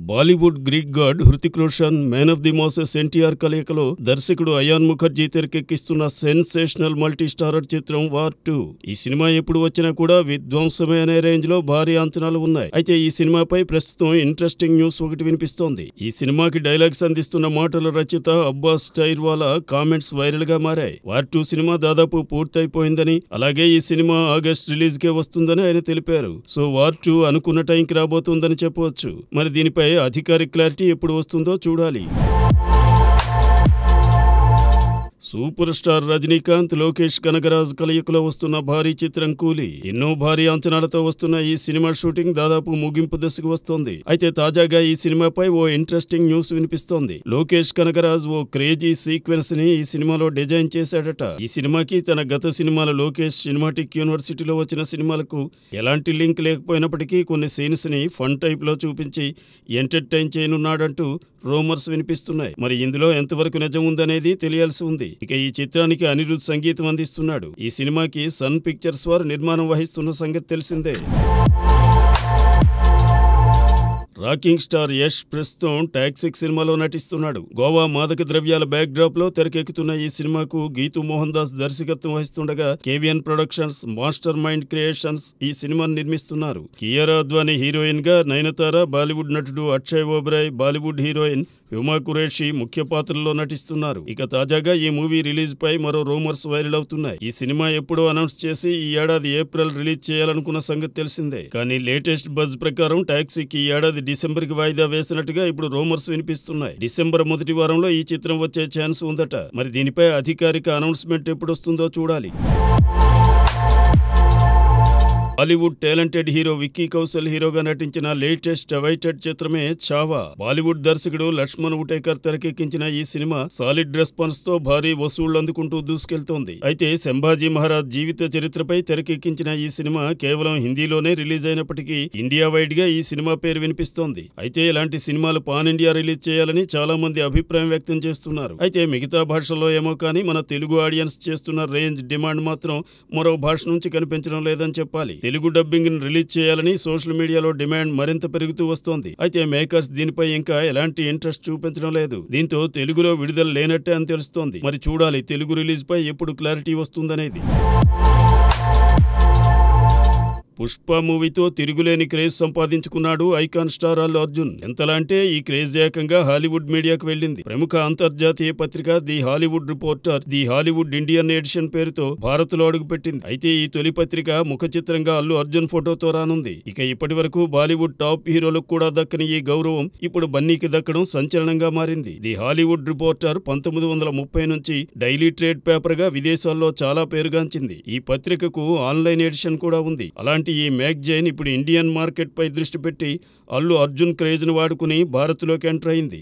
Bollywood Greek god Hrithik Roshan, man of the masses NTR కలయికలో దర్శకుడు అయాన్ ముఖర్జీ తెరకెక్కిస్తున్న సెన్సేషనల్ మల్టీ స్టారర్ చిత్రం వార్ 2. ఈ సినిమా ఎప్పుడు వచ్చినా కూడా విధ్వంసమే అనే రేంజ్ లో భారీ అంచనాలు ఉన్నాయి. అయితే ఈ సినిమాపై ప్రస్తుతం ఇంట్రెస్టింగ్ న్యూస్ ఒకటి వినిపిస్తోంది. ఈ సినిమాకి డైలాగ్స్ అందిస్తున్న మాటల రచయిత అబ్బాస్ టైర్వాలా కామెంట్స్ వైరల్ గా మారాయి. వార్ 2 సినిమా దాదాపు పూర్తయిపోయిందని, అలాగే ఈ సినిమా ఆగస్ట్ రిలీజ్ కే వస్తుందని ఆయన తెలిపారు. సో వార్ 2 అనుకున్న టైంకి రాబోతుందని చెప్పవచ్చు. మరి దీనిపై అధికారిక క్లారిటీ ఎప్పుడు వస్తుందో చూడాలి. సూపర్ స్టార్ రజనీకాంత్, లోకేష్ కనగరాజ్ కలయికలో వస్తున్న భారీ చిత్రం కూలీ. ఎన్నో భారీ అంచనాలతో వస్తున్న ఈ సినిమా షూటింగ్ దాదాపు ముగింపు దశకు వస్తోంది. అయితే తాజాగా ఈ సినిమాపై ఓ ఇంట్రెస్టింగ్ న్యూస్ వినిపిస్తోంది. లోకేష్ కనగరాజ్ ఓ క్రేజీ సీక్వెన్స్ ని ఈ సినిమాలో డిజైన్ చేశాడట. ఈ సినిమాకి తన గత సినిమాల లోకేష్ సినిమాటిక్ యూనివర్సిటీలో వచ్చిన సినిమాలకు ఎలాంటి లింక్ లేకపోయినప్పటికీ కొన్ని సీన్స్ ని ఫన్ టైప్ లో చూపించి ఎంటర్టైన్ చేయనున్నాడంటూ రూమర్స్ వినిపిస్తున్నాయి. మరి ఇందులో ఎంతవరకు నిజం ఉందనేది తెలియాల్సి ఉంది. ఇక ఈ చిత్రానికి అనిరుద్ సంగీతం అందిస్తున్నాడు. ఈ సినిమాకి సన్ పిక్చర్స్ వారు నిర్మాణం వహిస్తున్న సంగతి తెలిసిందే. రాకింగ్ స్టార్ యష్ ప్రస్తుతం టాక్సిక్ సినిమాలో నటిస్తున్నాడు. గోవా మాదక ద్రవ్యాల బ్యాక్ డ్రాప్ లో తెరకెక్కుతున్న ఈ సినిమాకు గీతూ మోహన్ దాస్ దర్శకత్వం వహిస్తుండగా KVN productions, master mind creations ఈ సినిమాను నిర్మిస్తున్నారు. కియారా అద్వానీ హీరోయిన్ గా, నయనతార, బాలీవుడ్ నటుడు అక్షయ్ ఓబరాయ్, బాలీవుడ్ హీరోయిన్ హ్యూమా కురేషి ముఖ్య పాత్రల్లో నటిస్తున్నారు. ఇక తాజాగా ఈ మూవీ రిలీజ్ పై మరో రూమర్స్ వైరల్ అవుతున్నాయి. ఈ సినిమా ఎప్పుడో అనౌన్స్ చేసి ఈ ఏడాది ఏప్రిల్ రిలీజ్ చేయాలనుకున్న సంగతి తెలిసిందే. కానీ లేటెస్ట్ బజ్ ప్రకారం టాక్సీకి ఈ ఏడాది డిసెంబర్ కి వాయిదా వేసినట్టుగా ఇప్పుడు రూమర్స్ వినిపిస్తున్నాయి. డిసెంబర్ మొదటి వారంలో ఈ చిత్రం వచ్చే ఛాన్స్ ఉందట. మరి దీనిపై అధికారిక అనౌన్స్మెంట్ ఎప్పుడు వస్తుందో చూడాలి. బాలీవుడ్ టాలెంటెడ్ హీరో విక్కీ కౌశల్ హీరోగా నటించిన లేటెస్ట్ అవైటెడ్ చిత్రమే చావా. బాలీవుడ్ దర్శకుడు లక్ష్మణ్ ఉటేకర్ తెరకెక్కించిన ఈ సినిమా సాలిడ్ రెస్పాన్స్ తో భారీ వసూళ్లు అందుకుంటూ దూసుకెళ్తోంది. అయితే సంభాజీ మహారాజ్ జీవిత చరిత్రపై తెరకెక్కించిన ఈ సినిమా కేవలం హిందీలోనే రిలీజ్ అయినప్పటికీ ఇండియా వైడ్ గా ఈ సినిమా పేరు వినిపిస్తోంది. అయితే ఇలాంటి సినిమాలు పాన్ ఇండియా రిలీజ్ చేయాలని చాలా మంది అభిప్రాయం వ్యక్తం చేస్తున్నారు. అయితే మిగతా భాషల్లో ఏమో కానీ మన తెలుగు ఆడియన్స్ చేస్తున్న రేంజ్ డిమాండ్ మాత్రం మరో భాష నుంచి కనిపించడం లేదని చెప్పాలి. తెలుగు డబ్బింగ్ ని రిలీజ్ చేయాలని సోషల్ మీడియాలో డిమాండ్ మరింత పెరుగుతూ వస్తోంది. అయితే మేకర్స్ దీనిపై ఇంకా ఎలాంటి ఇంట్రెస్ట్ చూపించడం లేదు. దీంతో తెలుగులో విడుదల లేనట్టే అని తెలుస్తోంది. మరి చూడాలి తెలుగు రిలీజ్ పై ఎప్పుడు క్లారిటీ వస్తుందనేది. పుష్ప మూవీతో తిరుగులేని క్రేజ్ సంపాదించుకున్నాడు ఐకాన్ స్టార్ అల్లు అర్జున్. ఎంతలా అంటే ఈ క్రేజ్ ఏకంగా హాలీవుడ్ మీడియాకు వెళ్ళింది. ప్రముఖ అంతర్జాతీయ పత్రిక the Hollywood Reporter the Hollywood Indian edition పేరుతో భారత్ లో అడుగుపెట్టింది. అయితే ఈ తొలి పత్రిక ముఖ చిత్రంగా అల్లు అర్జున్ ఫోటోతో రానుంది. ఇక ఇప్పటి వరకు బాలీవుడ్ టాప్ హీరోలకు కూడా దక్కని ఈ గౌరవం ఇప్పుడు బన్నీకి దక్కడం సంచలనంగా మారింది. ది హాలీవుడ్ రిపోర్టర్ 1930 నుంచి డైలీ ట్రేడ్ పేపర్ గా విదేశాల్లో చాలా పేరుగాంచింది. ఈ పత్రికకు ఆన్లైన్ ఎడిషన్ కూడా ఉంది. అలాంటి ఈ మ్యాగజైన్ ఇప్పుడు ఇండియన్ మార్కెట్ పై దృష్టి పెట్టి అల్లు అర్జున్ క్రేజ్ ను వాడుకుని భారత్లోకి ఎంటర్ అయింది.